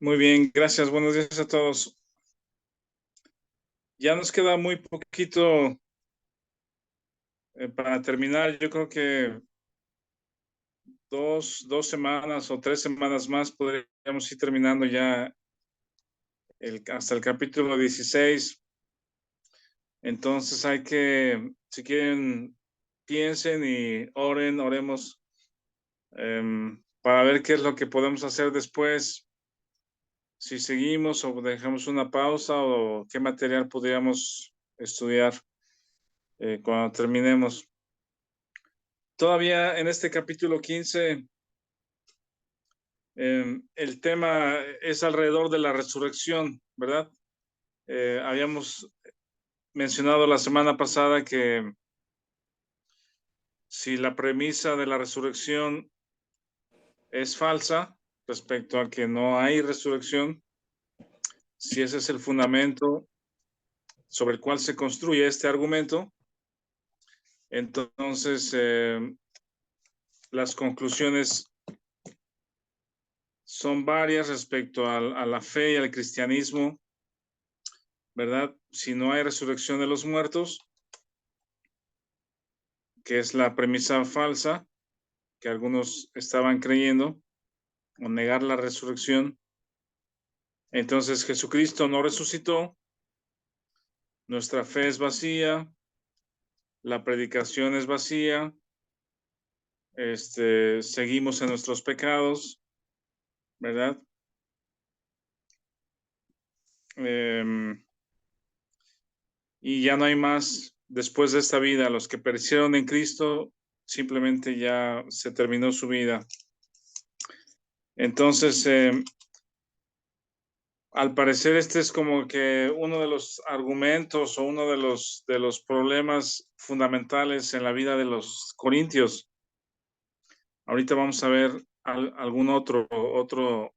Muy bien, gracias. Buenos días a todos. Ya nos queda muy poquito para terminar. Yo creo que dos semanas o 3 semanas más podríamos ir terminando ya hasta el capítulo 16. Entonces hay que, si quieren, piensen y oremos para ver qué es lo que podemos hacer después. Si seguimos o dejamos una pausa o qué material podríamos estudiar cuando terminemos. Todavía en este capítulo 15, el tema es alrededor de la resurrección, ¿verdad? Habíamos mencionado la semana pasada que si la premisa de la resurrección es falsa respecto a que no hay resurrección, si ese es el fundamento sobre el cual se construye este argumento, entonces las conclusiones son varias respecto a la fe y al cristianismo, ¿verdad? Si no hay resurrección de los muertos, que es la premisa falsa que algunos estaban creyendo, o negar la resurrección, entonces Jesucristo no resucitó, nuestra fe es vacía, la predicación es vacía, seguimos en nuestros pecados, ¿verdad? Y ya no hay más después de esta vida. Los que perecieron en Cristo, simplemente ya se terminó su vida. Entonces, al parecer este es como que uno de los argumentos o uno de los problemas fundamentales en la vida de los corintios. Ahorita vamos a ver algún otro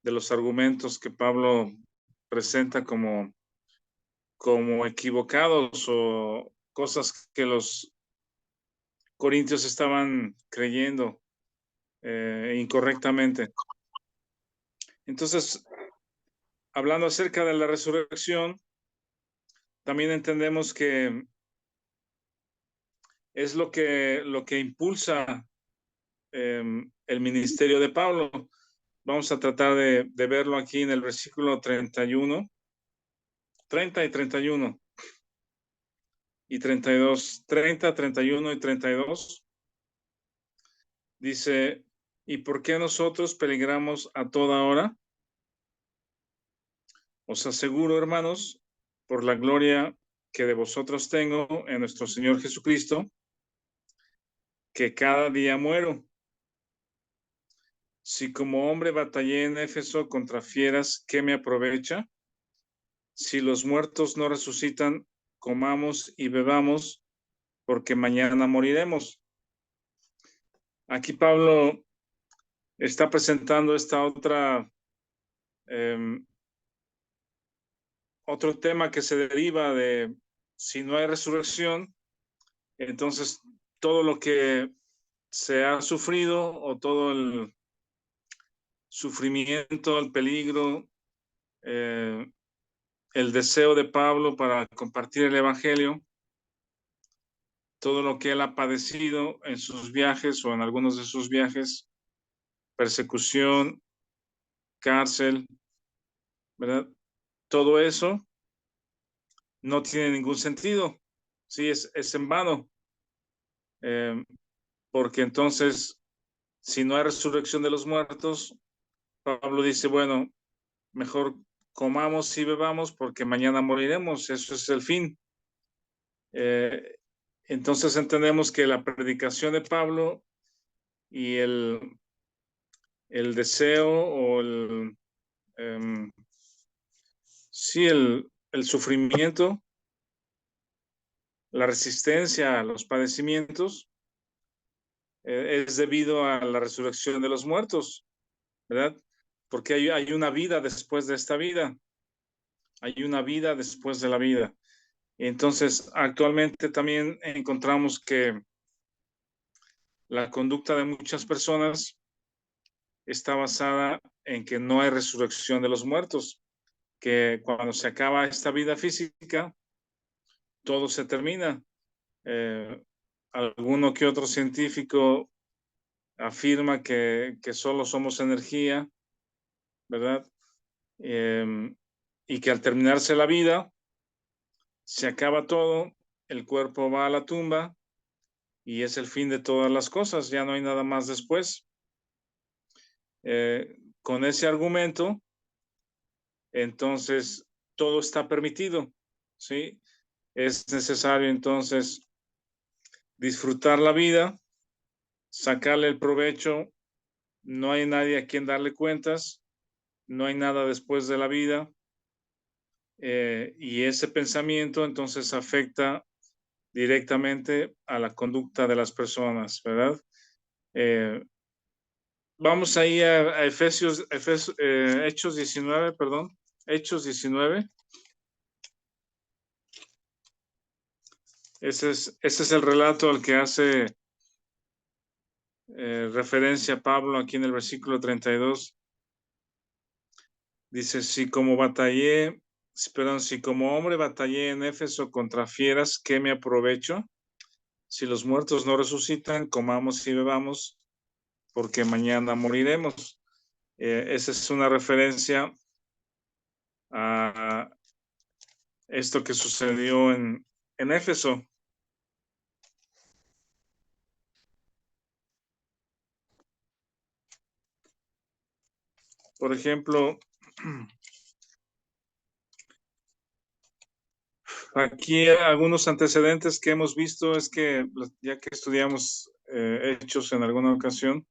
de los argumentos que Pablo presenta como equivocados o cosas que los corintios estaban creyendo incorrectamente. Entonces, hablando acerca de la resurrección, también entendemos que es lo que impulsa el ministerio de Pablo. Vamos a tratar de verlo aquí en el versículo 31, 30 y 31 y 32, 30, 31 y 32. Dice, ¿y por qué nosotros peligramos a toda hora? Os aseguro, hermanos, por la gloria que de vosotros tengo en nuestro Señor Jesucristo, que cada día muero. Si como hombre batallé en Éfeso contra fieras, ¿qué me aprovecha? Si los muertos no resucitan, comamos y bebamos, porque mañana moriremos. Aquí Pablo está presentando esta otro tema que se deriva de si no hay resurrección, entonces todo lo que se ha sufrido o todo el sufrimiento, el peligro, el deseo de Pablo para compartir el evangelio, todo lo que él ha padecido en sus viajes o en algunos de sus viajes, persecución, cárcel, ¿verdad? Todo eso no tiene ningún sentido, sí, es en vano, porque entonces, si no hay resurrección de los muertos, Pablo dice, bueno, mejor comamos y bebamos porque mañana moriremos, eso es el fin. Entonces entendemos que la predicación de Pablo y el deseo o sí, el sufrimiento, la resistencia a los padecimientos, es debido a la resurrección de los muertos, ¿verdad? Porque hay una vida después de esta vida, hay una vida después de la vida. Entonces, actualmente también encontramos que la conducta de muchas personas está basada en que no hay resurrección de los muertos, que cuando se acaba esta vida física, todo se termina. Alguno que otro científico afirma que solo somos energía, ¿verdad? Y que al terminarse la vida, se acaba todo, el cuerpo va a la tumba y es el fin de todas las cosas, ya no hay nada más después. Con ese argumento, entonces todo está permitido, ¿sí? Es necesario entonces disfrutar la vida, sacarle el provecho, no hay nadie a quien darle cuentas, no hay nada después de la vida, y ese pensamiento entonces afecta directamente a la conducta de las personas, ¿verdad? Vamos ahí a Hechos 19, perdón, Hechos 19. Ese es el relato al que hace referencia Pablo aquí en el versículo 32. Dice, si como hombre batallé en Éfeso contra fieras, ¿qué me aprovecho? Si los muertos no resucitan, comamos y bebamos, porque mañana moriremos. Esa es una referencia a esto que sucedió en Éfeso. Por ejemplo, aquí algunos antecedentes que hemos visto es que, ya que estudiamos Hechos en alguna ocasión,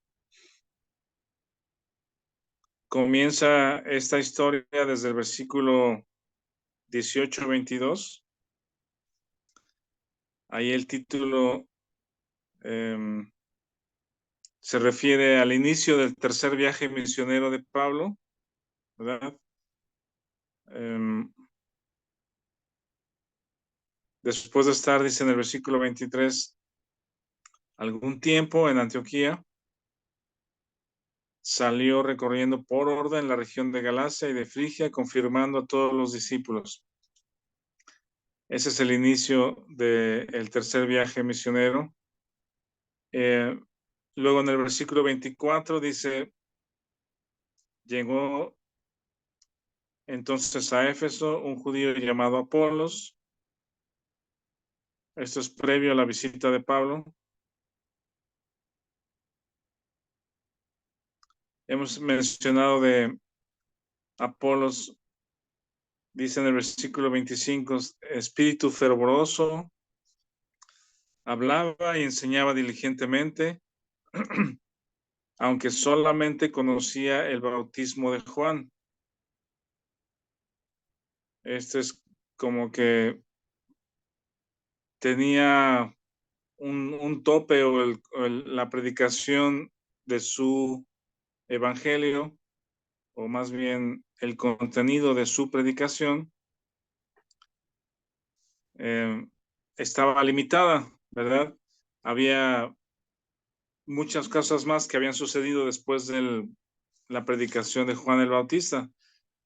comienza esta historia desde el versículo 18-22. Ahí el título se refiere al inicio del tercer viaje misionero de Pablo, ¿verdad? Después de estar, dice en el versículo 23, algún tiempo en Antioquía, salió recorriendo por orden la región de Galacia y de Frigia, confirmando a todos los discípulos. Ese es el inicio del tercer viaje misionero. Luego en el versículo 24 dice, llegó entonces a Éfeso un judío llamado Apolos. Esto es previo a la visita de Pablo. Hemos mencionado de Apolos, dice en el versículo 25, espíritu fervoroso, hablaba y enseñaba diligentemente, aunque solamente conocía el bautismo de Juan. Este es como que tenía un tope o la predicación de su evangelio, o más bien el contenido de su predicación, estaba limitada, ¿verdad? Había muchas cosas más que habían sucedido después de la predicación de Juan el Bautista,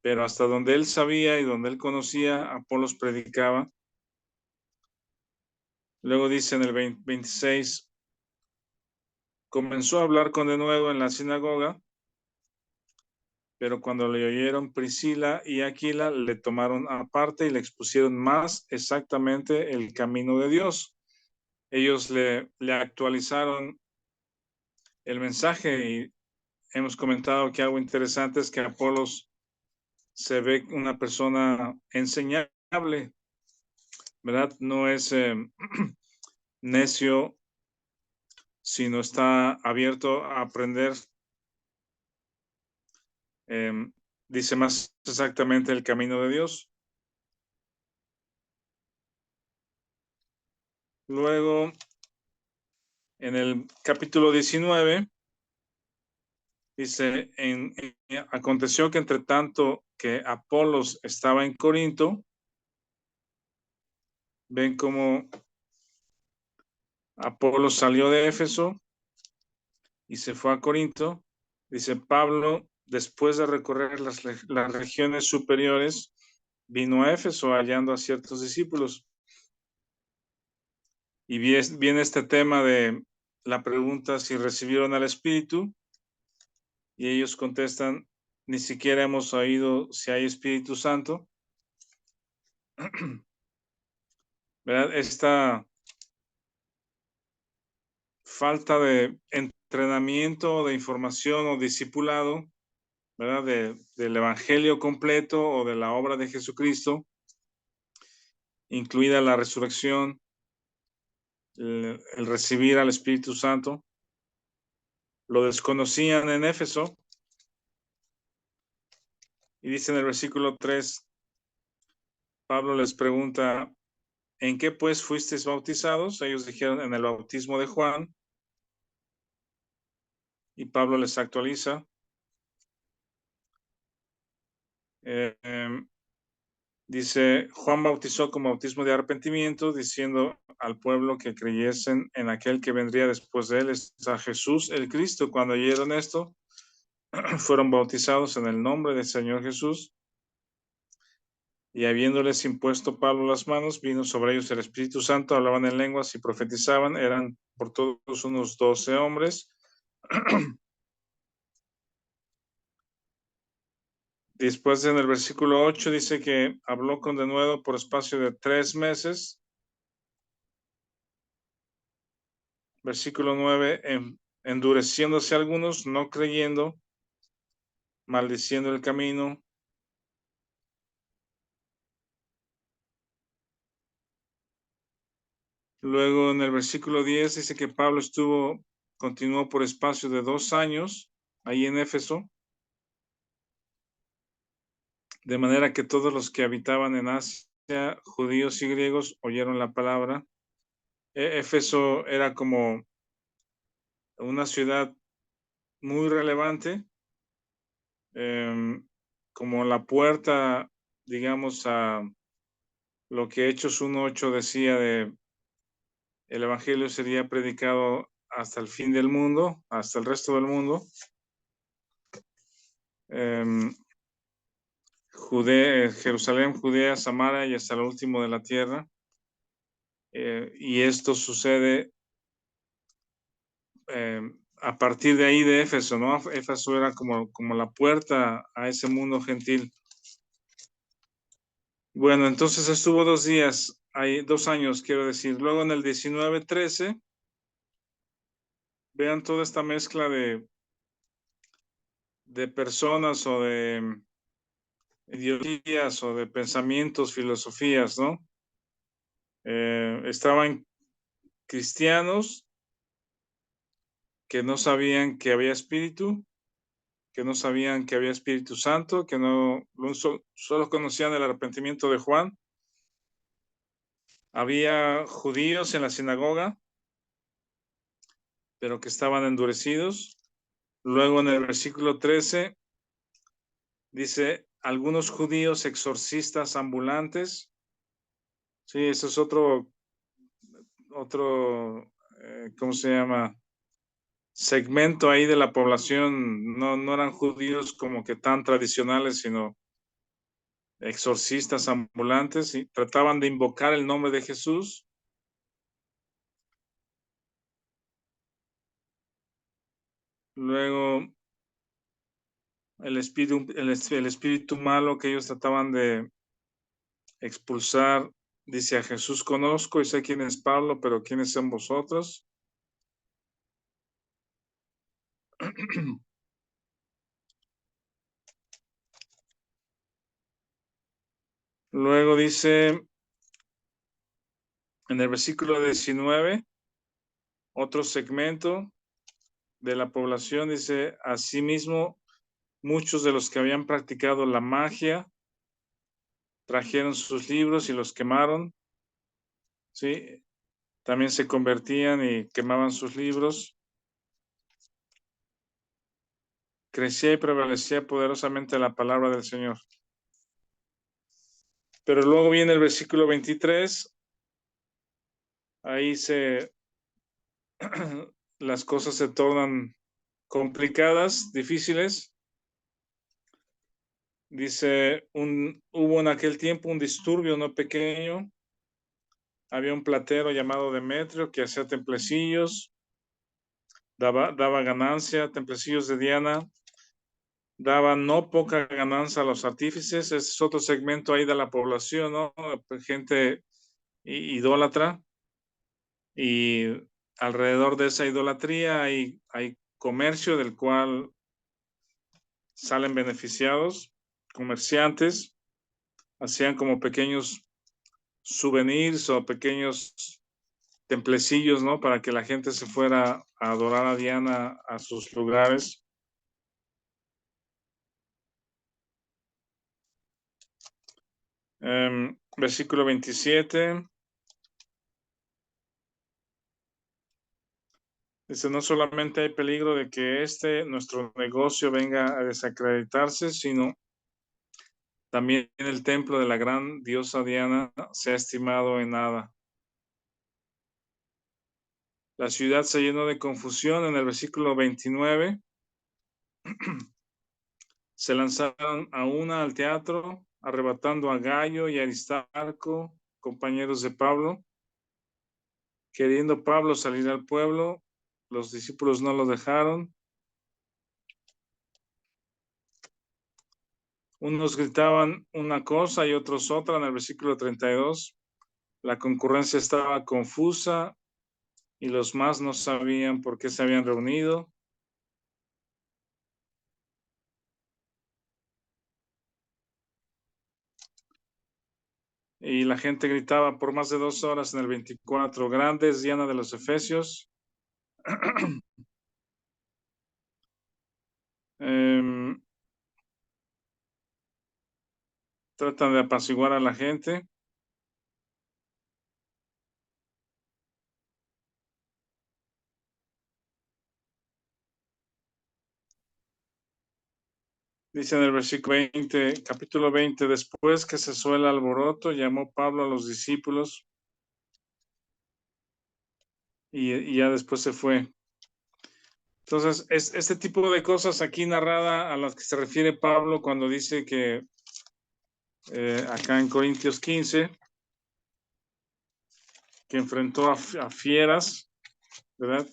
pero hasta donde él sabía y donde él conocía, Apolos predicaba. Luego dice en el 26, comenzó a hablar con denuedo en la sinagoga, pero cuando le oyeron Priscila y Aquila, le tomaron aparte y le expusieron más exactamente el camino de Dios. Ellos le actualizaron el mensaje y hemos comentado que algo interesante es que Apolos se ve una persona enseñable, ¿verdad? No es necio, sino está abierto a aprender. Dice más exactamente el camino de Dios. Luego, en el capítulo 19, dice, aconteció que entre tanto que Apolos estaba en Corinto, ven cómo Apolos salió de Éfeso y se fue a Corinto. Dice, Pablo después de recorrer las regiones superiores, vino a Éfeso hallando a ciertos discípulos. Y viene este tema de la pregunta si recibieron al Espíritu, y ellos contestan, ni siquiera hemos oído si hay Espíritu Santo. ¿Verdad? Esta falta de entrenamiento, de información o discipulado, ¿verdad? Del Evangelio completo o de la obra de Jesucristo, incluida la resurrección, el recibir al Espíritu Santo, lo desconocían en Éfeso. Y dice en el versículo 3, Pablo les pregunta, ¿en qué pues fuisteis bautizados? Ellos dijeron, en el bautismo de Juan. Y Pablo les actualiza. Dice, Juan bautizó con bautismo de arrepentimiento, diciendo al pueblo que creyesen en aquel que vendría después de él, es a Jesús el Cristo. Cuando oyeron esto, fueron bautizados en el nombre del Señor Jesús. Y habiéndoles impuesto Pablo las manos, vino sobre ellos el Espíritu Santo, hablaban en lenguas y profetizaban, eran por todos unos 12 hombres. Después en el versículo 8 dice que habló con denuedo por espacio de 3 meses. Versículo 9, endureciéndose algunos, no creyendo, maldiciendo el camino. Luego en el versículo 10 dice que Pablo continuó por espacio de 2 años ahí en Éfeso, de manera que todos los que habitaban en Asia, judíos y griegos, oyeron la palabra. Éfeso era como una ciudad muy relevante, como la puerta, digamos, a lo que Hechos 1:8 decía de el evangelio sería predicado hasta el fin del mundo, hasta el resto del mundo. Jerusalén, Judea, Samaria y hasta el último de la tierra. Y esto sucede a partir de ahí de Éfeso, ¿no? Éfeso era como la puerta a ese mundo gentil. Bueno, entonces estuvo 2 años, quiero decir. Luego en el 19:13, vean toda esta mezcla de personas o de ideologías o de pensamientos, filosofías, ¿no? Estaban cristianos que no sabían que había espíritu, que no sabían que había Espíritu Santo, que solo conocían el arrepentimiento de Juan. Había judíos en la sinagoga, pero que estaban endurecidos. Luego en el versículo 13 dice, algunos judíos exorcistas ambulantes. Sí, eso es otro, ¿cómo se llama? Segmento ahí de la población. No eran judíos como que tan tradicionales, sino exorcistas ambulantes, y trataban de invocar el nombre de Jesús. Luego el espíritu malo que ellos trataban de expulsar, dice, a Jesús conozco y sé quién es Pablo, pero quiénes son vosotros. Luego dice en el versículo 19, otro segmento de la población, dice, asimismo, muchos de los que habían practicado la magia trajeron sus libros y los quemaron. Sí, también se convertían y quemaban sus libros. Crecía y prevalecía poderosamente la palabra del Señor. Pero luego viene el versículo 23. Ahí las cosas se tornan complicadas, difíciles. Dice, hubo en aquel tiempo un disturbio no pequeño. Había un platero llamado Demetrio que hacía templecillos, daba ganancia, templecillos de Diana, daba no poca ganancia a los artífices. Ese es otro segmento ahí de la población, ¿no? Gente idólatra. Y alrededor de esa idolatría hay comercio del cual salen beneficiados. Comerciantes hacían como pequeños souvenirs o pequeños templecillos, ¿no? Para que la gente se fuera a adorar a Diana a sus lugares. Versículo 27. Dice, no solamente hay peligro de que nuestro negocio venga a desacreditarse, sino también el templo de la gran diosa Diana se ha estimado en nada. La ciudad se llenó de confusión en el versículo 29. Se lanzaron a una al teatro, arrebatando a Gayo y Aristarco, compañeros de Pablo. Queriendo Pablo salir al pueblo, los discípulos no lo dejaron. Unos gritaban una cosa y otros otra en el versículo 32. La concurrencia estaba confusa y los más no sabían por qué se habían reunido. Y la gente gritaba por más de 2 horas en el 24. Grande es Diana de los Efesios. Tratan de apaciguar a la gente. Dice en el versículo 20, capítulo 20, después que cesó el alboroto, llamó Pablo a los discípulos y ya después se fue. Entonces, este tipo de cosas aquí narrada a las que se refiere Pablo cuando dice que acá en Corintios 15, que enfrentó a fieras, ¿verdad?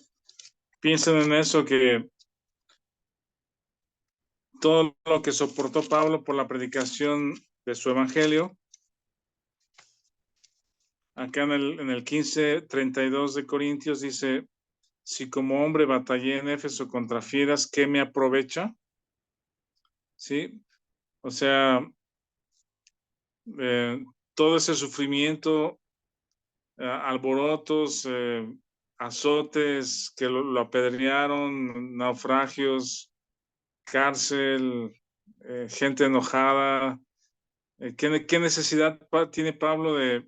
Piensen en eso, que todo lo que soportó Pablo por la predicación de su evangelio. Acá en el 15:32 de Corintios dice, si como hombre batallé en Éfeso contra fieras, ¿qué me aprovecha? ¿Sí? O sea, todo ese sufrimiento, alborotos, azotes que lo apedrearon, naufragios, cárcel, gente enojada. ¿Qué necesidad tiene Pablo de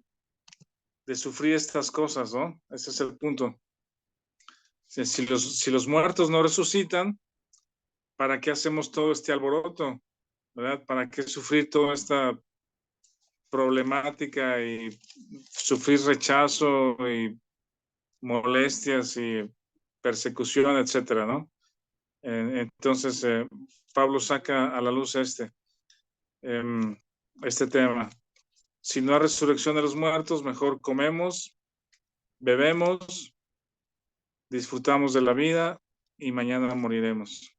sufrir estas cosas, no? Ese es el punto. Si los muertos no resucitan, ¿para qué hacemos todo este alboroto? ¿Verdad? ¿Para qué sufrir toda esta problemática y sufrir rechazo y molestias y persecución, etcétera, ¿no? Entonces, Pablo saca a la luz este tema. Si no hay resurrección de los muertos, mejor comemos, bebemos, disfrutamos de la vida y mañana moriremos.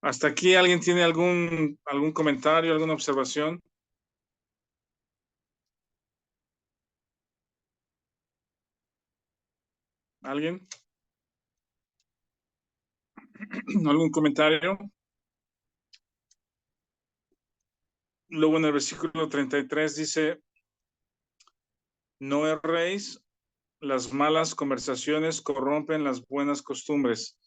¿Hasta aquí alguien tiene algún comentario, alguna observación? ¿Alguien? ¿Algún comentario? Luego en el versículo 33 dice, no erréis, las malas conversaciones corrompen las buenas costumbres.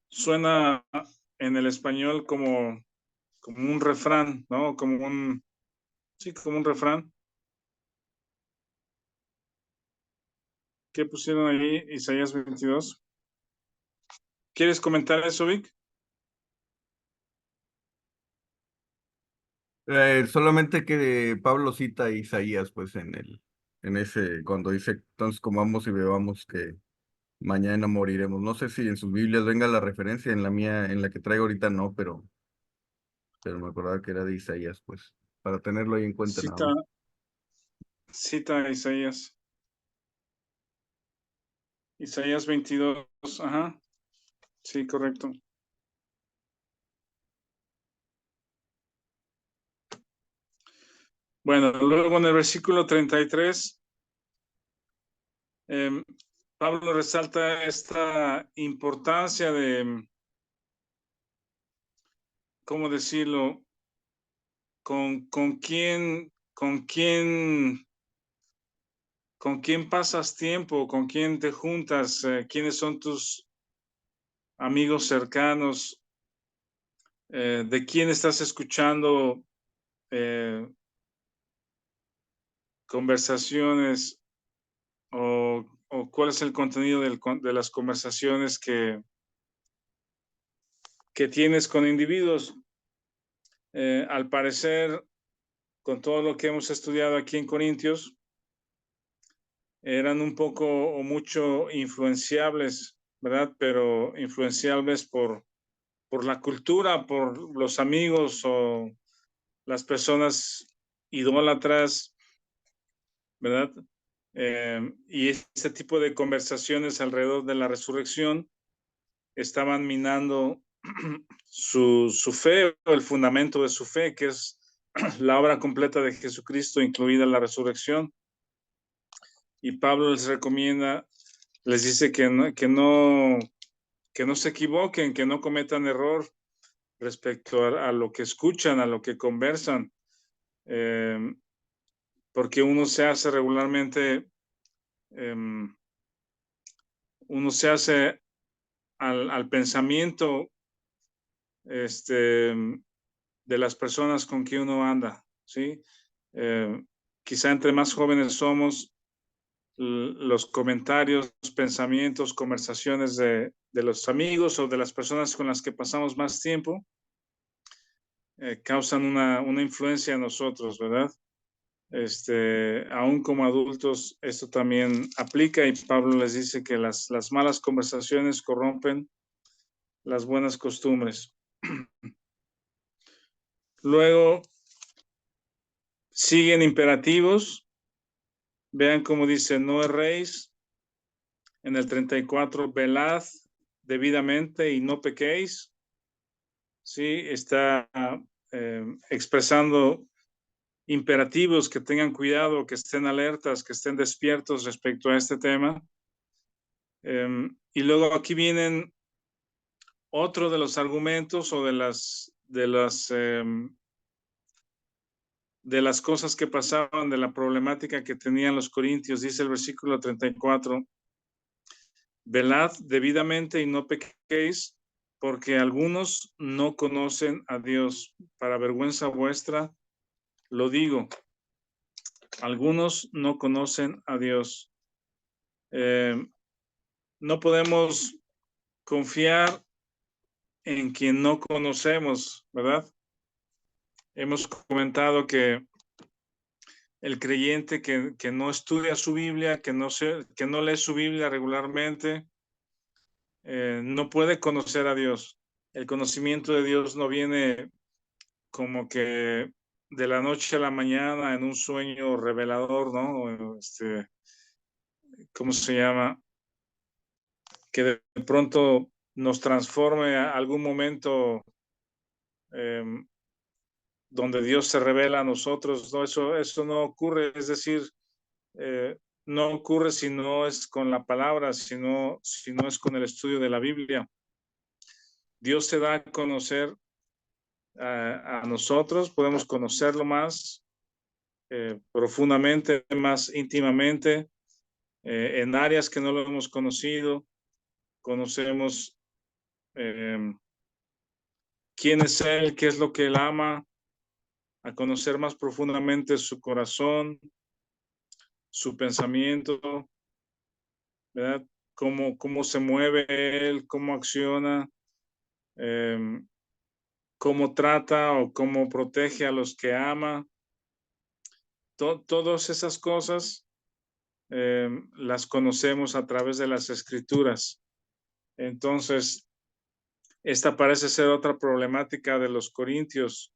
Suena en el español como un refrán, ¿no? Sí, como un refrán. ¿Qué pusieron ahí? Isaías 22. ¿Quieres comentar eso, Vic? Solamente que Pablo cita a Isaías, pues, en ese, cuando dice, entonces comamos y bebamos que mañana moriremos. No sé si en sus Biblias venga la referencia, en la mía, en la que traigo ahorita no, pero me acordaba que era de Isaías, pues, para tenerlo ahí en cuenta nada Cita, más. cita a Isaías. Isaías 22. Ajá. Sí, correcto. Bueno, luego en el versículo 33, Pablo resalta esta importancia de, ¿cómo decirlo? Con quién pasas tiempo, con quién te juntas, quiénes son tus amigos cercanos, de quién estás escuchando eh, conversaciones o cuál es el contenido de las conversaciones que tienes con individuos. Al parecer, con todo lo que hemos estudiado aquí en Corintios, eran un poco o mucho influenciables, ¿verdad? Pero influenciables por la cultura, por los amigos o las personas idólatras, ¿verdad? Y este tipo de conversaciones alrededor de la resurrección estaban minando su fe, el fundamento de su fe, que es la obra completa de Jesucristo, incluida la resurrección. Y Pablo les recomienda, les dice que no se equivoquen, que no cometan error respecto a lo que escuchan, a lo que conversan, eh, porque uno se hace regularmente, eh, uno se hace al pensamiento este, de las personas con que uno anda, ¿sí? Quizá entre más jóvenes somos, los comentarios, los pensamientos, conversaciones de los amigos o de las personas con las que pasamos más tiempo causan una influencia en nosotros, ¿verdad? Aún como adultos, esto también aplica y Pablo les dice que las malas conversaciones corrompen las buenas costumbres. Luego siguen imperativos. Vean cómo dice, no erréis. En el 34, velad debidamente y no pequéis. Sí, está expresando imperativos que tengan cuidado, que estén alertas, que estén despiertos respecto a este tema. Y luego aquí vienen otro de los argumentos o de las cosas que pasaban, de la problemática que tenían los corintios. Dice el versículo 34, velad debidamente y no pequéis, porque algunos no conocen a Dios. Para vergüenza vuestra, lo digo, algunos no conocen a Dios. No podemos confiar en quien no conocemos, ¿verdad? Hemos comentado que el creyente que no estudia su Biblia, que no lee su Biblia regularmente, no puede conocer a Dios. El conocimiento de Dios no viene como que de la noche a la mañana en un sueño revelador, ¿no? ¿Cómo se llama? Que de pronto nos transforme a algún momento eh, donde Dios se revela a nosotros, ¿no? Eso no ocurre, es decir, eh, no ocurre si no es con la palabra, si no es con el estudio de la Biblia. Dios se da a conocer a nosotros, podemos conocerlo más profundamente, más íntimamente, en áreas que no lo hemos conocido, conocemos eh, quién es Él, qué es lo que Él ama, a conocer más profundamente su corazón, su pensamiento, ¿verdad? Cómo se mueve Él, cómo acciona, eh, cómo trata o cómo protege a los que ama. Todas esas cosas las conocemos a través de las Escrituras. Entonces, esta parece ser otra problemática de los corintios,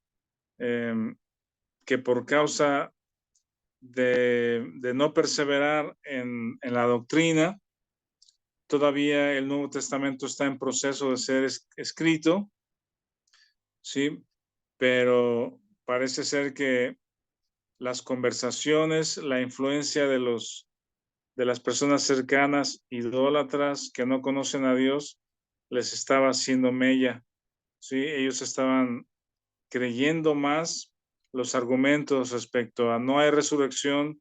que por causa de no perseverar en la doctrina, todavía el Nuevo Testamento está en proceso de ser escrito, ¿sí? Pero parece ser que las conversaciones, la influencia de las personas cercanas, idólatras que no conocen a Dios, les estaba haciendo mella, ¿sí? Ellos estaban creyendo más los argumentos respecto a no hay resurrección,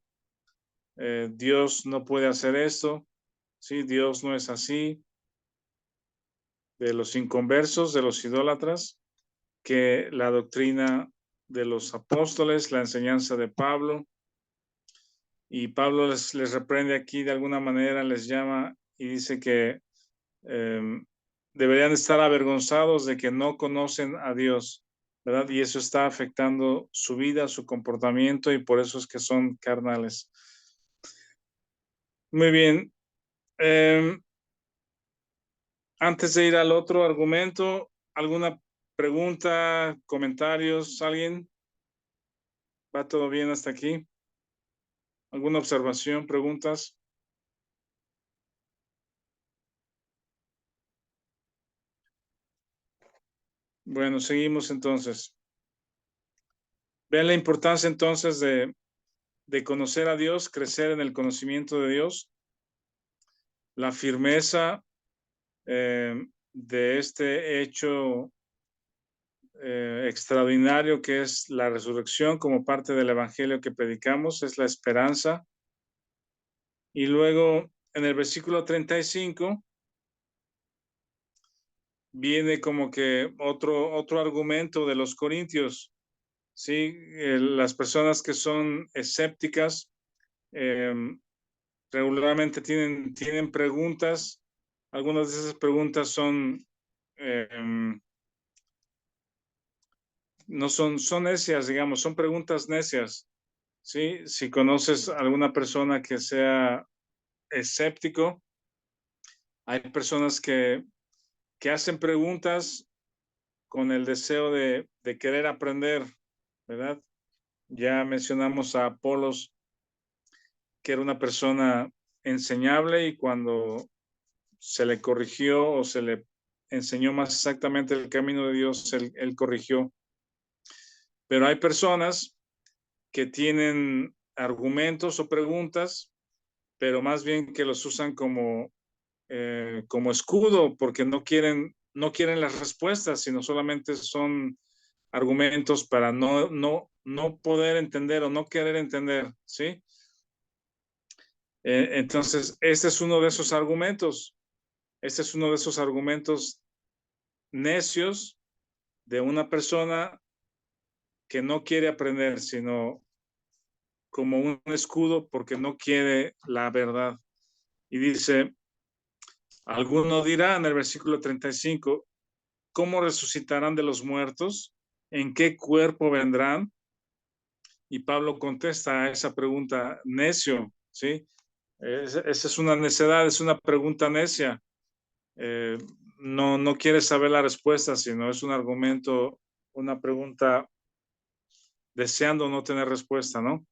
Dios no puede hacer esto, ¿sí? Dios no es así, de los inconversos, de los idólatras, que la doctrina de los apóstoles, la enseñanza de Pablo. Y Pablo les reprende aquí de alguna manera, les llama y dice que deberían estar avergonzados de que no conocen a Dios, ¿verdad? Y eso está afectando su vida, su comportamiento, y por eso es que son carnales. Muy bien. Antes de ir al otro argumento, ¿alguna pregunta, comentarios? ¿Alguien? ¿Va todo bien hasta aquí? ¿Alguna observación, preguntas? Bueno, seguimos entonces. Vean la importancia entonces de conocer a Dios, crecer en el conocimiento de Dios, la firmeza de este hecho extraordinario que es la resurrección como parte del evangelio que predicamos, es la esperanza. Y luego en el versículo 35 viene como que otro argumento de los corintios, ¿sí? Las personas que son escépticas regularmente tienen preguntas. Algunas de esas preguntas son no son necias, digamos, son preguntas necias, ¿sí? Si conoces a alguna persona que sea escéptico, hay personas que hacen preguntas con el deseo de querer aprender, ¿verdad? Ya mencionamos a Apolos, que era una persona enseñable, y cuando se le corrigió o se le enseñó más exactamente el camino de Dios, él corrigió. Pero hay personas que tienen argumentos o preguntas, pero más bien que los usan como escudo, porque no quieren las respuestas, sino solamente son argumentos para no poder entender o no querer entender, ¿sí? Entonces, este es uno de esos argumentos. Este es uno de esos argumentos necios de una persona que no quiere aprender, sino como un escudo porque no quiere la verdad. Y dice, alguno dirá en el versículo 35, ¿cómo resucitarán de los muertos? ¿En qué cuerpo vendrán? Y Pablo contesta a esa pregunta, necio, ¿sí? Esa es una necedad, es una pregunta necia. No quiere saber la respuesta, sino es un argumento, una pregunta deseando no tener respuesta, ¿no?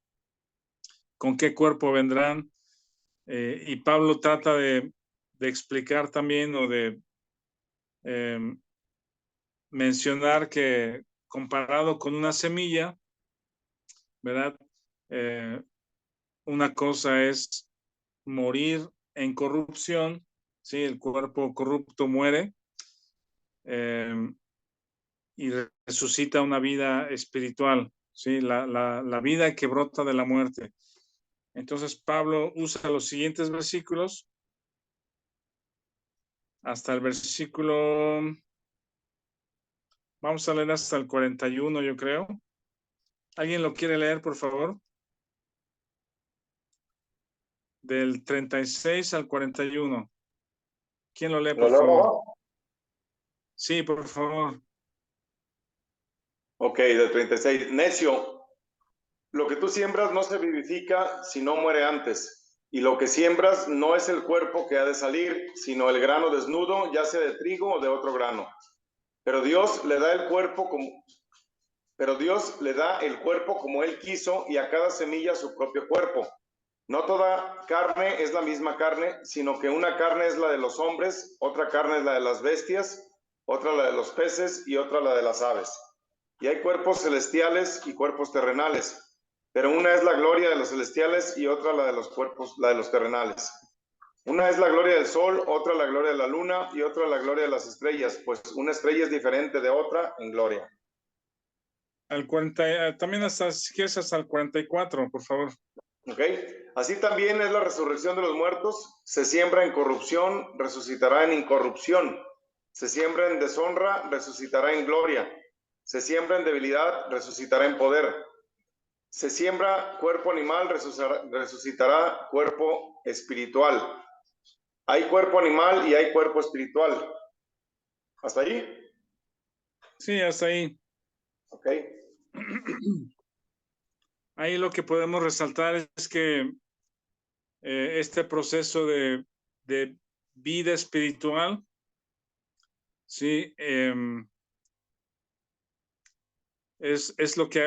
¿Con qué cuerpo vendrán? Y Pablo trata de explicar también o de mencionar que comparado con una semilla, ¿verdad? Una cosa es morir en corrupción, ¿sí? El cuerpo corrupto muere y resucita una vida espiritual, ¿sí? La vida que brota de la muerte. Entonces Pablo usa los siguientes versículos hasta el versículo, vamos a leer hasta el 41, yo creo. ¿Alguien lo quiere leer, por favor? Del 36 al 41. ¿Quién lo lee, por favor? Sí, por favor. Ok, del 36. Necio, lo que tú siembras no se vivifica si no muere antes. Y lo que siembras no es el cuerpo que ha de salir, sino el grano desnudo, ya sea de trigo o de otro grano. Pero Dios le da el cuerpo como Él quiso, y a cada semilla su propio cuerpo. No toda carne es la misma carne, sino que una carne es la de los hombres, otra carne es la de las bestias, otra la de los peces y otra la de las aves. Y hay cuerpos celestiales y cuerpos terrenales, pero una es la gloria de los celestiales y otra la de los terrenales. Una es la gloria del sol, otra la gloria de la luna y otra la gloria de las estrellas, pues una estrella es diferente de otra en gloria. Al 40, también hasta, si quieres, hasta el 44, por favor. Ok, así también es la resurrección de los muertos. Se siembra en corrupción, resucitará en incorrupción. Se siembra en deshonra, resucitará en gloria. Se siembra en debilidad, resucitará en poder. Se siembra cuerpo animal, resucitará cuerpo espiritual. Hay cuerpo animal y hay cuerpo espiritual. ¿Hasta ahí? Sí, hasta ahí. Ok. Ahí lo que podemos resaltar es que este proceso de vida espiritual, sí, es lo que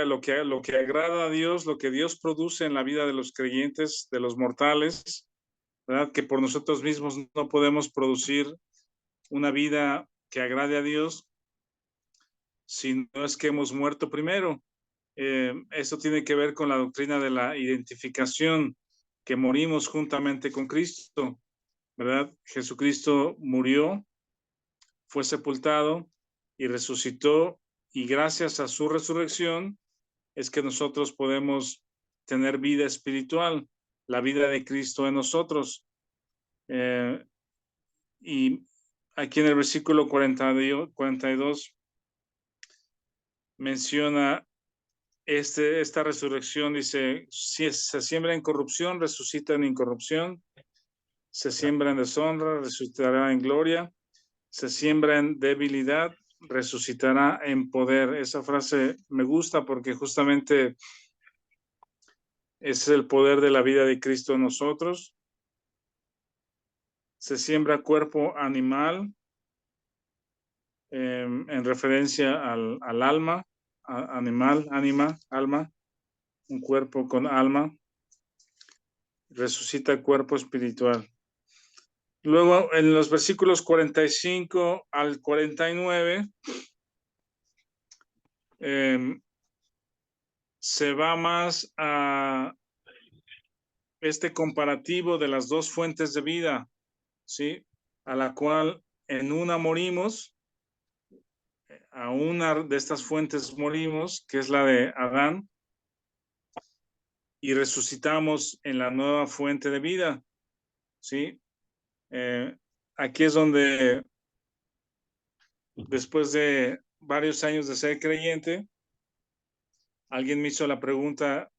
agrada a Dios, lo que Dios produce en la vida de los creyentes, de los mortales, ¿verdad? Que por nosotros mismos no podemos producir una vida que agrade a Dios si no es que hemos muerto primero. Esto tiene que ver con la doctrina de la identificación, que morimos juntamente con Cristo, ¿verdad? Jesucristo murió, fue sepultado y resucitó, y gracias a su resurrección es que nosotros podemos tener vida espiritual, la vida de Cristo en nosotros. Y aquí en el versículo 42 menciona esta resurrección, dice, si se siembra en corrupción, resucita en incorrupción, se siembra en deshonra, resucitará en gloria, se siembra en debilidad, resucitará en poder. Esa frase me gusta porque justamente es el poder de la vida de Cristo en nosotros. Se siembra cuerpo animal, en referencia al alma, animal, ánima, alma, un cuerpo con alma. Resucita el cuerpo espiritual. Luego, en los versículos 45 al 49, se va más a este comparativo de las dos fuentes de vida, ¿sí? A la cual en una morimos, a una de estas fuentes morimos, que es la de Adán, y resucitamos en la nueva fuente de vida, ¿sí? Aquí es donde, después de varios años de ser creyente, alguien me hizo la pregunta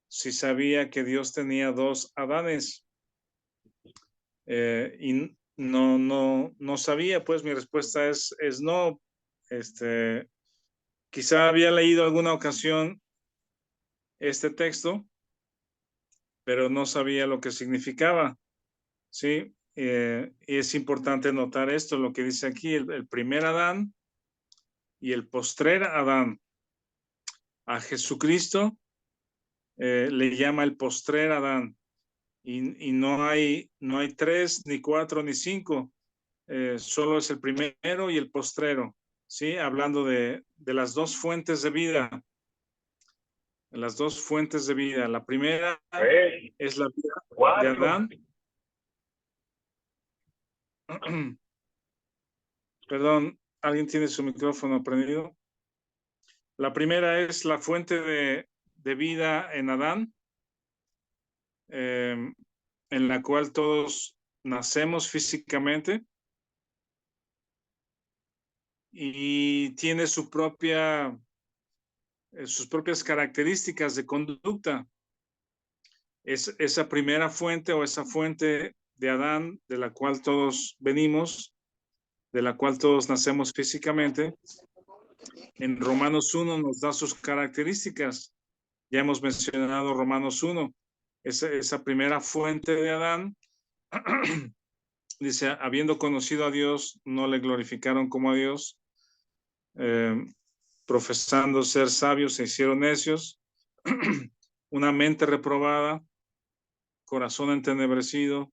si sabía que Dios tenía dos Adanes, y no sabía. Pues mi respuesta es no. Quizá había leído alguna ocasión este texto, pero no sabía lo que significaba, ¿sí? Y es importante notar esto, lo que dice aquí, el primer Adán y el postrer Adán. A Jesucristo le llama el postrer Adán, y no hay tres, ni cuatro, ni cinco, solo es el primero y el postrero, ¿sí? Hablando de las dos fuentes de vida, las dos fuentes de vida. La primera es la vida de Adán. Perdón, ¿alguien tiene su micrófono prendido? La primera es la fuente de vida en Adán, en la cual todos nacemos físicamente, y tiene sus propias características de conducta. Es esa primera fuente, o esa fuente de Adán, de la cual todos venimos, de la cual todos nacemos físicamente. En Romanos 1 nos da sus características. Ya hemos mencionado Romanos 1. esa primera fuente de Adán. Dice, habiendo conocido a Dios, no le glorificaron como a Dios, profesando ser sabios, se hicieron necios, una mente reprobada, corazón entenebrecido,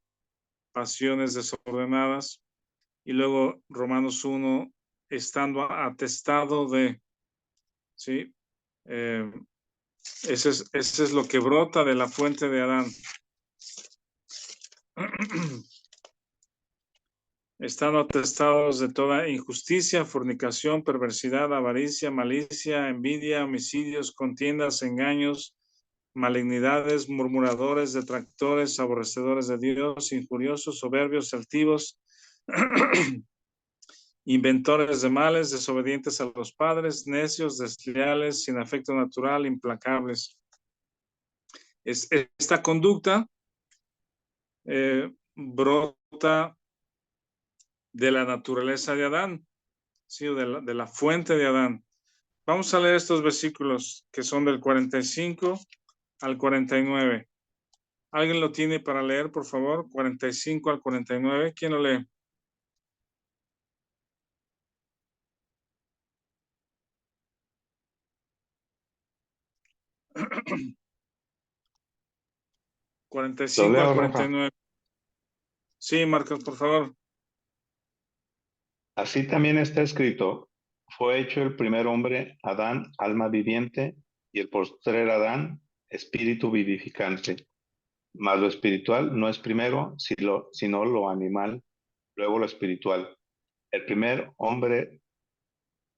pasiones desordenadas. Y luego Romanos 1, estando atestado de, ¿sí? Ese es lo que brota de la fuente de Adán. Están atestados de toda injusticia, fornicación, perversidad, avaricia, malicia, envidia, homicidios, contiendas, engaños, malignidades, murmuradores, detractores, aborrecedores de Dios, injuriosos, soberbios, altivos, inventores de males, desobedientes a los padres, necios, desleales, sin afecto natural, implacables. Esta conducta brota de la naturaleza de Adán, ¿sí? De la fuente de Adán. Vamos a leer estos versículos que son del 45 al 49. ¿Alguien lo tiene para leer, por favor? 45 al 49. ¿Quién lo lee? Lo 45 al leo, Rafa. 49. Sí, Marcos, por favor. Así también está escrito, fue hecho el primer hombre, Adán, alma viviente, y el postrer Adán, espíritu vivificante. Mas lo espiritual no es primero, sino lo animal, luego lo espiritual. El primer hombre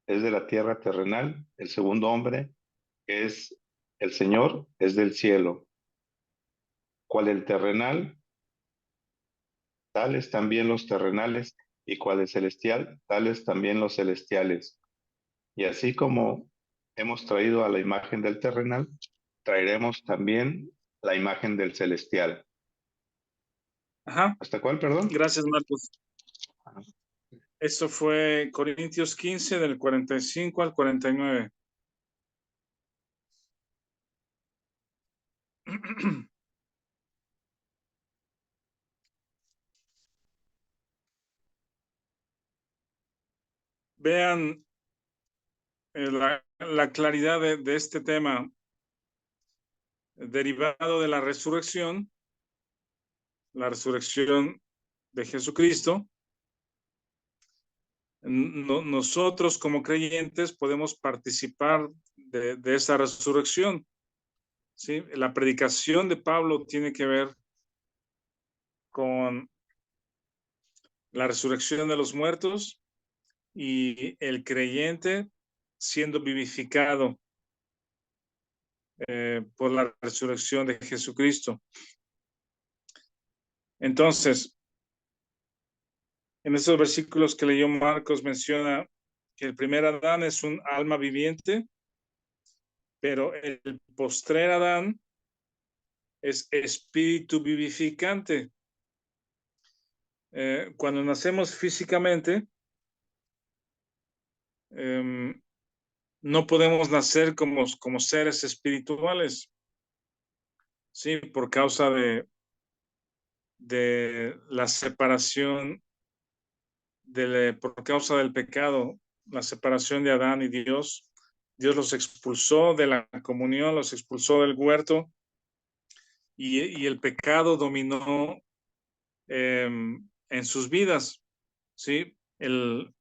es de la tierra terrenal, el segundo hombre, que es el Señor, es del cielo. Cual el terrenal, tales también los terrenales, y cual el celestial, tales también los celestiales. Y así como hemos traído a la imagen del terrenal, traeremos también la imagen del celestial. Ajá. ¿Hasta cuál, perdón? Gracias, Marcos. Esto fue Corintios 15, del 45 al 49. Vean la claridad de este tema derivado de la resurrección de Jesucristo. Nosotros como creyentes podemos participar de esa resurrección, ¿sí? La predicación de Pablo tiene que ver con la resurrección de los muertos y el creyente siendo vivificado por la resurrección de Jesucristo. Entonces, en estos versículos que leyó Marcos menciona que el primer Adán es un alma viviente, pero el postrer Adán es espíritu vivificante. Cuando nacemos físicamente, no podemos nacer como seres espirituales, ¿sí? Por causa de la separación, por causa del pecado, la separación de Adán y Dios. Dios los expulsó de la comunión, los expulsó del huerto y el pecado dominó en sus vidas, ¿sí? El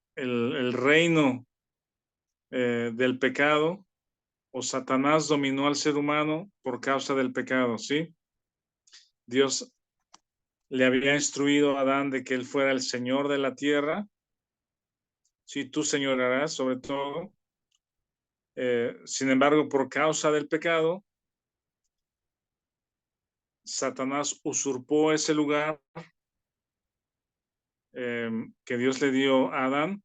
reino del pecado o Satanás dominó al ser humano por causa del pecado, ¿sí? Dios le había instruido a Adán de que él fuera el Señor de la tierra. Sí, tú señorarás sobre todo. Sin embargo, por causa del pecado, Satanás usurpó ese lugar que Dios le dio a Adán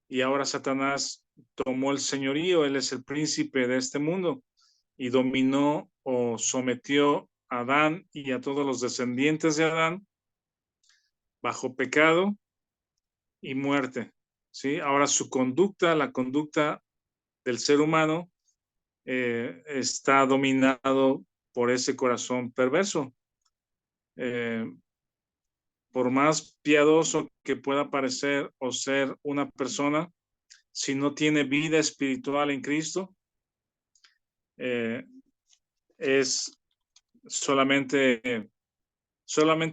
y ahora Satanás tomó el señorío, él es el príncipe de este mundo y dominó o sometió a Adán y a todos los descendientes de Adán bajo pecado y muerte, ¿sí? Ahora su conducta, la conducta del ser humano, está dominado por ese corazón perverso. Por más piadoso que pueda parecer o ser una persona, si no tiene vida espiritual en Cristo, es solamente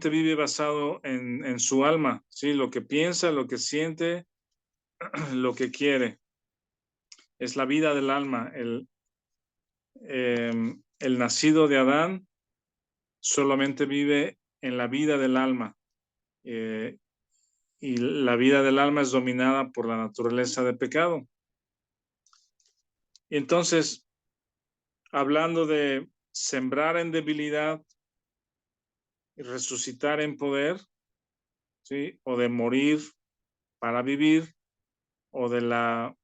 vive basado en su alma, ¿sí? Lo que piensa, lo que siente, lo que quiere. Es la vida del alma. El nacido de Adán solamente vive en la vida del alma. Y la vida del alma es dominada por la naturaleza de pecado. Y entonces, hablando de sembrar en debilidad y resucitar en poder, ¿sí? O de morir para vivir, o de la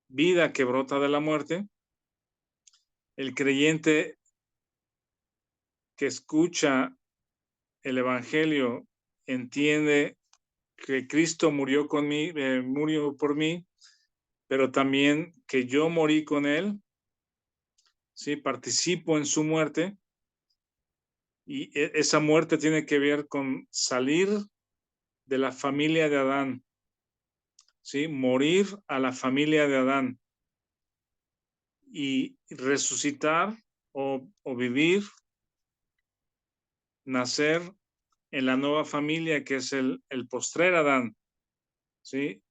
vida que brota de la muerte, el creyente que escucha el evangelio entiende que Cristo murió por mí, pero también que yo morí con él, ¿sí? Participo en su muerte, y esa muerte tiene que ver con salir de la familia de Adán, ¿sí? Morir a la familia de Adán y resucitar o vivir, nacer en la nueva familia que es el postrer Adán, ¿sí?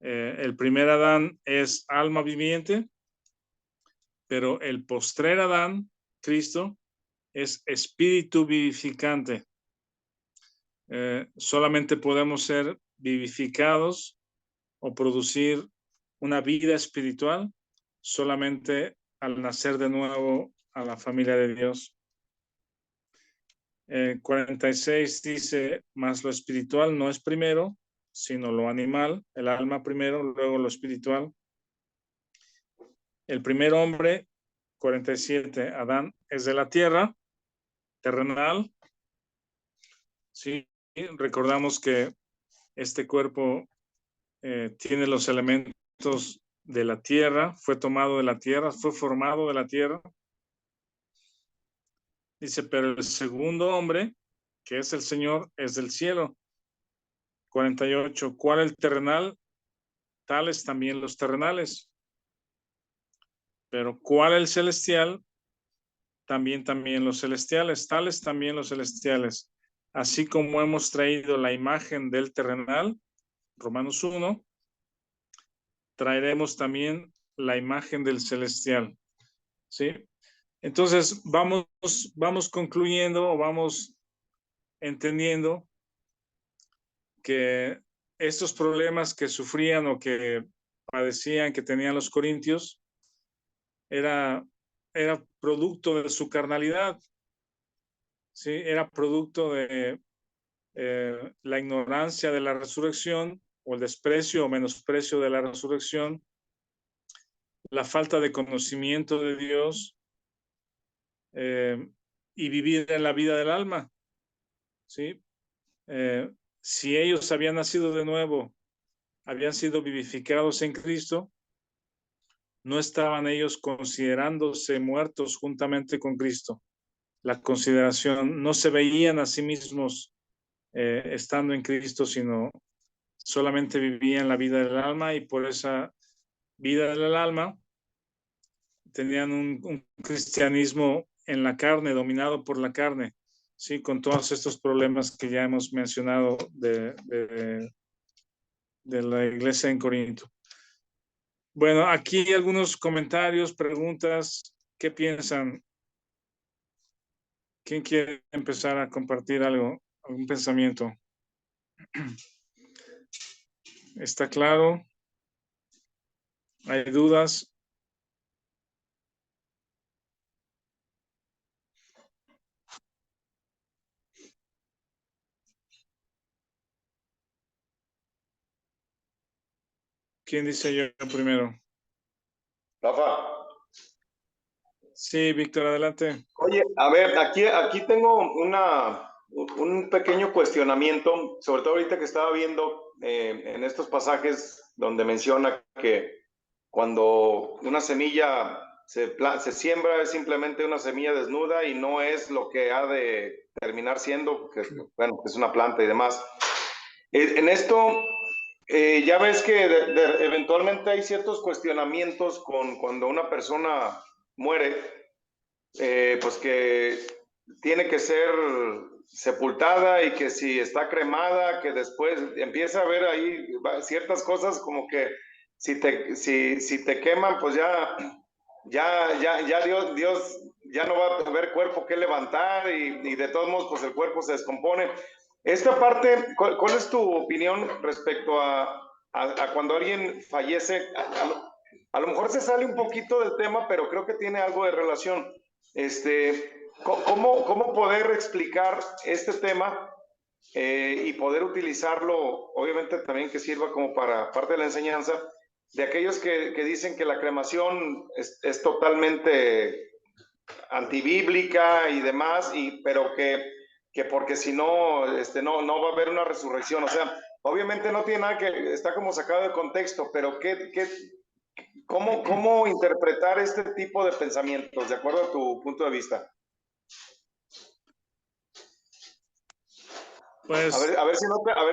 El primer Adán es alma viviente, pero el postrer Adán, Cristo, es espíritu vivificante. Solamente podemos ser vivificados o producir una vida espiritual solamente al nacer de nuevo a la familia de Dios. 46 dice, mas lo espiritual no es primero, sino lo animal, el alma primero, luego lo espiritual. El primer hombre, 47, Adán, es de la tierra, terrenal. Sí, recordamos que este cuerpo tiene los elementos de la tierra, fue tomado de la tierra, fue formado de la tierra. Dice, pero el segundo hombre, que es el Señor, es del cielo. 48, ¿cuál el terrenal? Tales también los terrenales. Pero ¿cuál el celestial? También los celestiales, tales también los celestiales. Así como hemos traído la imagen del terrenal, Romanos 1, traeremos también la imagen del celestial. ¿Sí? Entonces, vamos concluyendo o vamos entendiendo que estos problemas que sufrían o que padecían, que tenían los corintios, era producto de su carnalidad, ¿sí? Era producto de la ignorancia de la resurrección o el desprecio o menosprecio de la resurrección, la falta de conocimiento de Dios y vivir en la vida del alma, ¿sí? Si ellos habían nacido de nuevo, habían sido vivificados en Cristo, no estaban ellos considerándose muertos juntamente con Cristo. La consideración, no se veían a sí mismos estando en Cristo, sino solamente vivían la vida del alma, y por esa vida del alma tenían un cristianismo en la carne, dominado por la carne, ¿sí? Con todos estos problemas que ya hemos mencionado de la iglesia en Corinto. Bueno, aquí algunos comentarios, preguntas. ¿Qué piensan? ¿Quién quiere empezar a compartir algo, algún pensamiento? ¿Está claro? ¿Hay dudas? ¿Quién dice yo primero? Rafa. Sí, Víctor, adelante. Oye, a ver, aquí tengo un pequeño cuestionamiento, sobre todo ahorita que estaba viendo en estos pasajes donde menciona que cuando una semilla se siembra, es simplemente una semilla desnuda y no es lo que ha de terminar siendo, que bueno, es una planta y demás. En esto, ya ves que eventualmente hay ciertos cuestionamientos cuando una persona muere, pues que tiene que ser sepultada y que si está cremada, que después empieza a haber ahí ciertas cosas como que si te queman, pues ya Dios ya no va a haber cuerpo que levantar y de todos modos pues el cuerpo se descompone. Esta parte, ¿cuál es tu opinión respecto a cuando alguien fallece? A lo mejor se sale un poquito del tema, pero creo que tiene algo de relación. ¿Cómo poder explicar este tema y poder utilizarlo, obviamente también que sirva como para parte de la enseñanza, de aquellos que dicen que la cremación es totalmente antibíblica y demás, pero que porque si no, no va a haber una resurrección? O sea, obviamente no tiene nada que, está como sacado de contexto, pero ¿cómo interpretar este tipo de pensamientos de acuerdo a tu punto de vista? Pues, a ver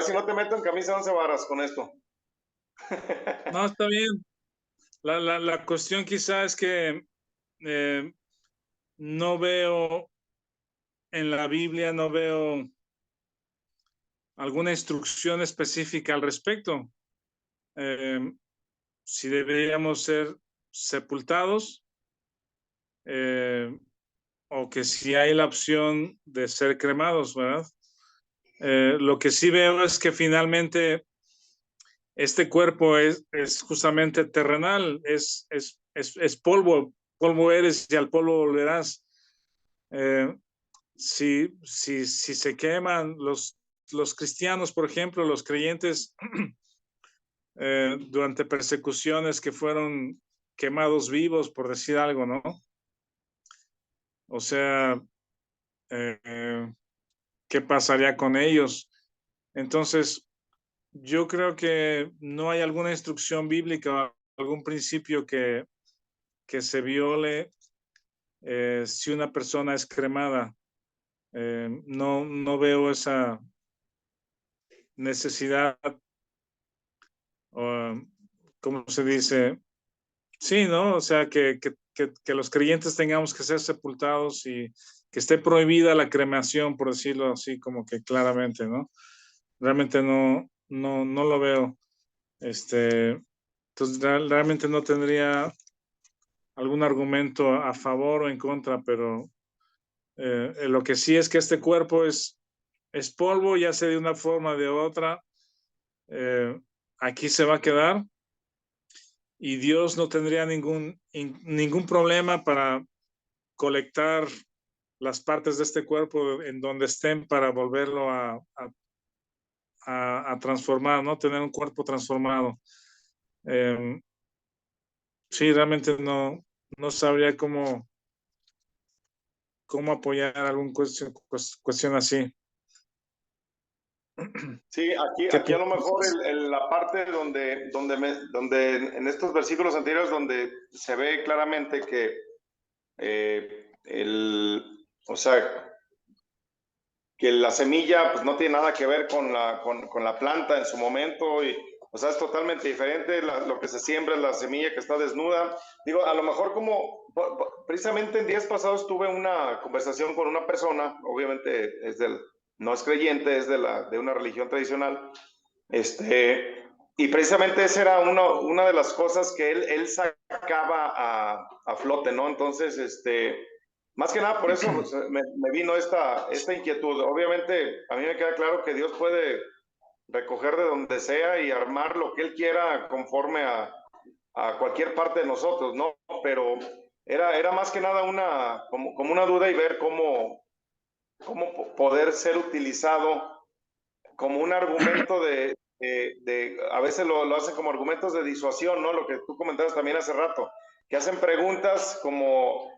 si no te meto en camisa de 11 varas con esto. no, está bien. La cuestión quizá es que no veo en la Biblia, no veo alguna instrucción específica al respecto. Si deberíamos ser sepultados o que si hay la opción de ser cremados, ¿verdad? Lo que sí veo es que finalmente este cuerpo es justamente terrenal, es polvo, polvo eres y al polvo volverás. Si se queman los cristianos, por ejemplo, los creyentes durante persecuciones que fueron quemados vivos, por decir algo, ¿no? O sea, ¿qué pasaría con ellos? Entonces, yo creo que no hay alguna instrucción bíblica, algún principio que se viole si una persona es cremada. No veo esa necesidad, ¿cómo se dice? Sí, ¿no? O sea, que los creyentes tengamos que ser sepultados y que esté prohibida la cremación, por decirlo así, como que claramente, ¿no? Realmente no lo veo. Entonces, realmente no tendría algún argumento a favor o en contra, pero lo que sí es que este cuerpo es polvo, ya sea de una forma o de otra, aquí se va a quedar y Dios no tendría ningún problema para colectar las partes de este cuerpo en donde estén para volverlo a transformar, ¿no? Tener un cuerpo transformado. Sí, realmente no sabría cómo apoyar alguna cuestión así. Sí, aquí a lo mejor la parte donde en estos versículos anteriores donde se ve claramente que o sea, que la semilla pues no tiene nada que ver con la planta en su momento y o sea, es totalmente diferente, lo que se siembra es la semilla que está desnuda. Digo, a lo mejor como precisamente en días pasados tuve una conversación con una persona, obviamente no es creyente, es de una religión tradicional, y precisamente esa era una de las cosas que él sacaba a flote, ¿no? Entonces, más que nada por eso pues, me vino esta inquietud. Obviamente, a mí me queda claro que Dios puede recoger de donde sea y armar lo que Él quiera conforme a cualquier parte de nosotros, ¿no? Pero era más que nada como una duda y ver cómo poder ser utilizado como un argumento a veces lo hacen como argumentos de disuasión, ¿no? Lo que tú comentabas también hace rato, que hacen preguntas como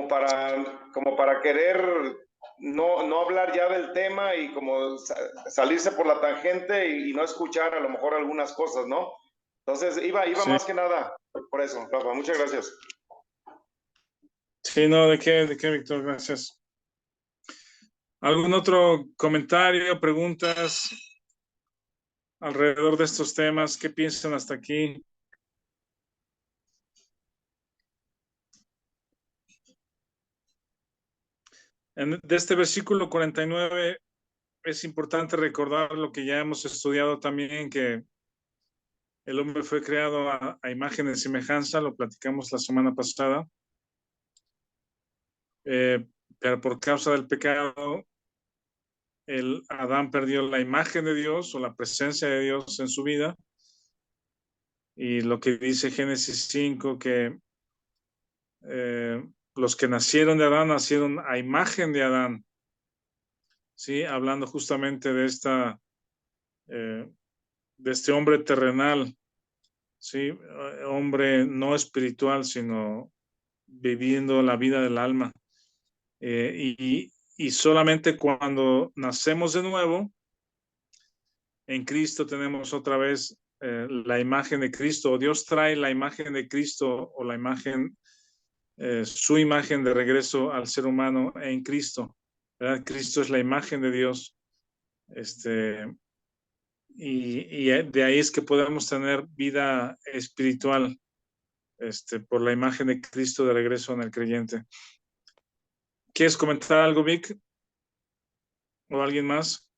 para querer no hablar ya del tema y como salirse por la tangente y no escuchar a lo mejor algunas cosas, ¿no? Entonces iba Sí. más que nada por eso, Rafa, muchas gracias. Sí, no, ¿de qué, Víctor? Gracias. ¿Algún otro comentario, preguntas alrededor de estos temas? ¿Qué piensan hasta aquí? De este versículo 49 es importante recordar lo que ya hemos estudiado también, que el hombre fue creado a imagen y semejanza, lo platicamos la semana pasada, pero por causa del pecado, Adán perdió la imagen de Dios o la presencia de Dios en su vida. Y lo que dice Génesis 5, que los que nacieron de Adán nacieron a imagen de Adán, ¿sí? Hablando justamente de de este hombre terrenal, ¿sí? Hombre no espiritual, sino viviendo la vida del alma. Y solamente cuando nacemos de nuevo, en Cristo tenemos otra vez la imagen de Cristo, o Dios trae la imagen de Cristo o la imagen, su imagen de regreso al ser humano en Cristo, ¿verdad? Cristo es la imagen de Dios, y de ahí es que podemos tener vida espiritual, por la imagen de Cristo de regreso en el creyente. ¿Quieres comentar algo, Vic? ¿O alguien más?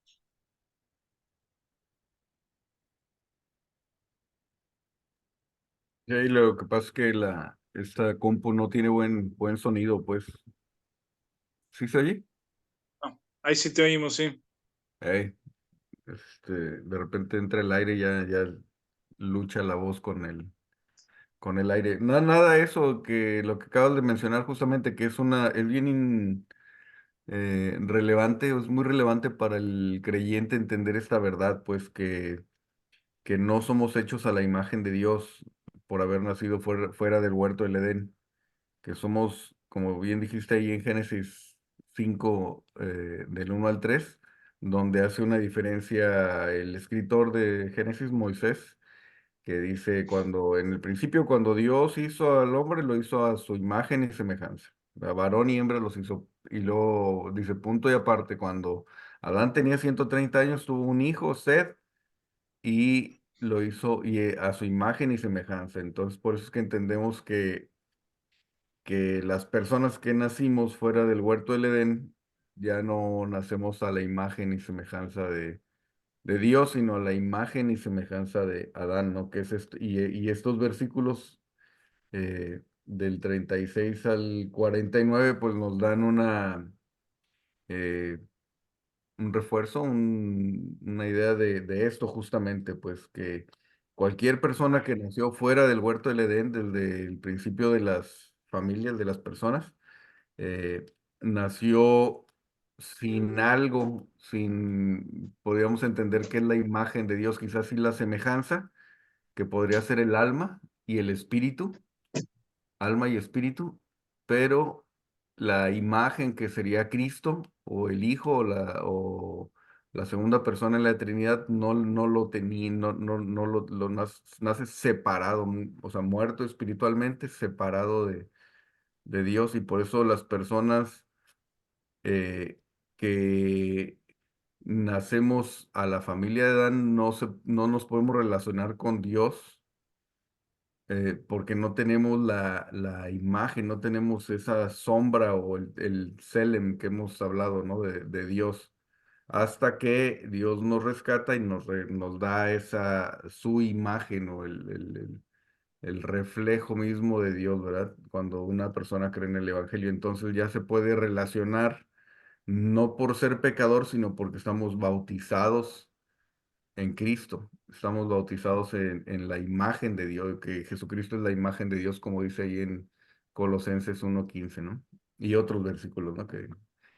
Sí, lo que pasa es que esta compu no tiene buen sonido, pues. ¿Sí se oye? No, ahí sí te oímos, sí. Ey, de repente entra el aire y ya lucha la voz con el aire. No, nada eso que lo que acabas de mencionar justamente, que es bien relevante, es muy relevante para el creyente entender esta verdad, pues que no somos hechos a la imagen de Dios por haber nacido fuera del huerto del Edén, que somos, como bien dijiste ahí en Génesis 5, del 1 al 3, donde hace una diferencia el escritor de Génesis, Moisés, que dice, en el principio, cuando Dios hizo al hombre, lo hizo a su imagen y semejanza. A varón y hembra los hizo. Y luego dice, punto y aparte, cuando Adán tenía 130 años, tuvo un hijo, Seth, y lo hizo a su imagen y semejanza. Entonces, por eso es que entendemos que las personas que nacimos fuera del huerto del Edén, ya no nacemos a la imagen y semejanza de Dios, sino a la imagen y semejanza de Adán, ¿no? Que es esto, y estos versículos del 36 al 49, pues nos dan eh, un refuerzo, una idea de esto justamente, pues que cualquier persona que nació fuera del huerto del Edén, desde el principio de las familias, de las personas, eh, nació sin algo, podríamos entender que es la imagen de Dios, quizás sí la semejanza, que podría ser el y el espíritu, alma y espíritu, pero la imagen que sería Cristo o el Hijo o la segunda persona en la Trinidad no lo tenía, no nace separado, o sea, muerto espiritualmente, separado de Dios, y por eso las personas eh, que nacemos a la familia de Adán no nos podemos relacionar con Dios, porque no tenemos la imagen, no tenemos esa sombra o el Selem que hemos hablado, ¿no? De Dios, hasta que Dios nos rescata y nos da su imagen o el reflejo mismo de Dios, ¿verdad? Cuando una persona cree en el Evangelio, entonces ya se puede relacionar, no por ser pecador, sino porque estamos bautizados en Cristo. Estamos bautizados en la imagen de Dios, que Jesucristo es la imagen de Dios, como dice ahí en Colosenses 1:15, ¿no? Y otros versículos, ¿no?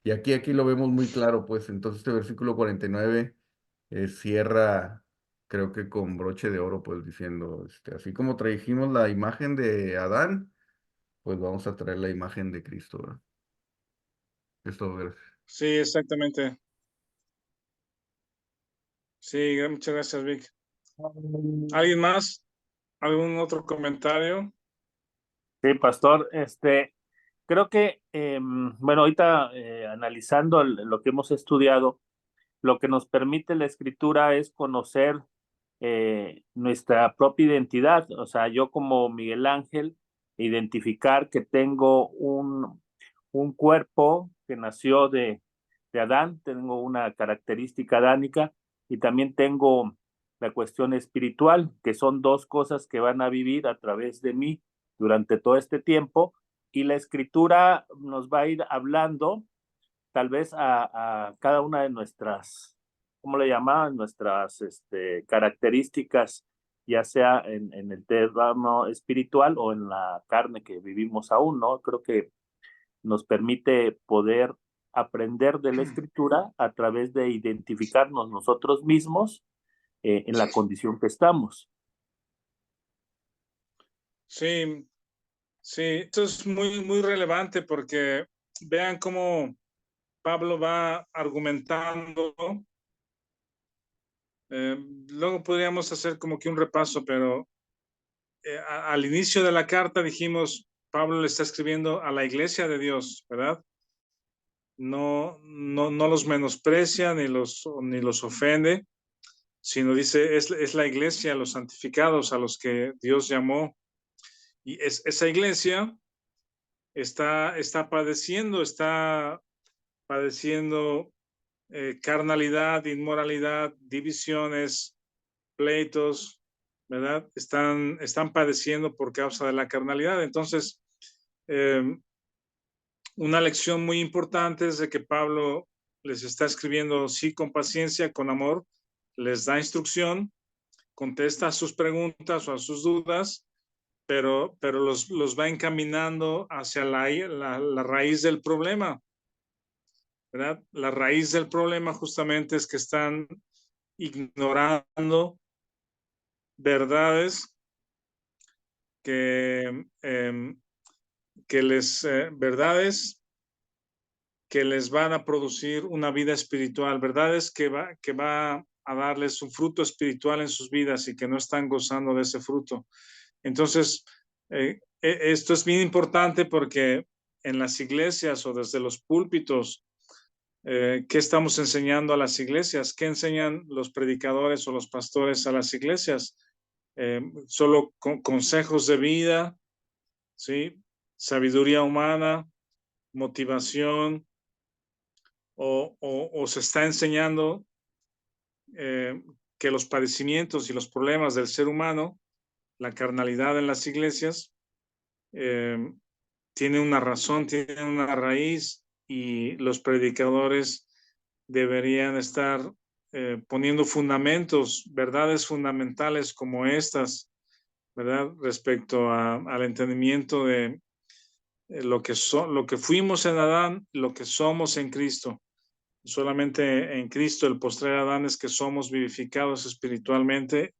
Y aquí lo vemos muy claro, pues entonces este versículo 49 cierra, creo que con broche de oro, pues diciendo, así como trajimos la imagen de Adán, pues vamos a traer la imagen de Cristo, ¿verdad? Esto, gracias. Sí, exactamente. Sí, muchas gracias, Vic. ¿Alguien más? ¿Algún otro comentario? Sí, pastor, Creo que, bueno, ahorita analizando lo que hemos estudiado, lo que nos permite la escritura es conocer nuestra propia identidad. O sea, yo como Miguel Ángel, identificar que tengo un cuerpo que nació de Adán, tengo una característica adánica y también tengo la cuestión espiritual, que son dos cosas que van a vivir a través de mí durante todo este tiempo, y la escritura nos va a ir hablando tal vez a cada una de nuestras, ¿cómo le llamaban? Nuestras características, ya sea en el terreno espiritual o en la carne que vivimos aún, ¿no? Creo que nos permite poder aprender de la escritura a través de identificarnos nosotros mismos en la condición que estamos. Sí, sí, esto es muy relevante porque vean cómo Pablo va argumentando. Luego podríamos hacer como que un repaso, pero al inicio de la carta dijimos, Pablo le está escribiendo a la iglesia de Dios, ¿verdad? No los menosprecia ni los ofende, sino dice, es la iglesia, los santificados a los que Dios llamó. Y esa iglesia está padeciendo carnalidad, inmoralidad, divisiones, pleitos, ¿verdad? Están padeciendo por causa de la carnalidad. Entonces, una lección muy importante es de que Pablo les está escribiendo, sí, con paciencia, con amor, les da instrucción, contesta a sus preguntas o a sus dudas, pero los va encaminando hacia la raíz del problema, ¿verdad? La raíz del problema justamente es que están ignorando verdades verdades que les van a producir una vida espiritual, verdades que va a darles un fruto espiritual en sus vidas y que no están gozando de ese fruto. Entonces, esto es bien importante porque en las iglesias o desde los púlpitos, ¿qué estamos enseñando a las iglesias? ¿Qué enseñan los predicadores o los pastores a las iglesias? Solo consejos de vida, ¿sí? Sabiduría humana, motivación, o se está enseñando que los padecimientos y los problemas del ser humano, la carnalidad en las iglesias, tiene una razón, tiene una raíz, y los predicadores deberían estar poniendo fundamentos, verdades fundamentales como estas, ¿verdad? Respecto al entendimiento de lo que fuimos en Adán, lo que somos en Cristo. Solamente en Cristo, el postrer Adán, es que somos vivificados espiritualmente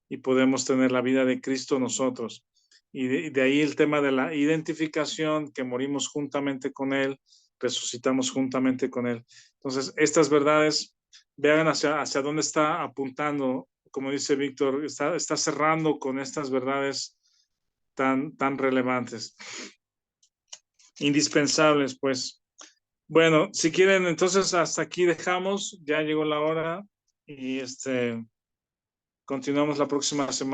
y podemos tener la vida de Cristo nosotros. Y de ahí el tema de la identificación, que morimos juntamente con Él, resucitamos juntamente con Él. Entonces, estas verdades, vean hacia dónde está apuntando. Como dice Víctor, está cerrando con estas verdades tan relevantes, indispensables, pues. Bueno, si quieren, entonces hasta aquí dejamos. Ya llegó la hora y continuamos la próxima semana.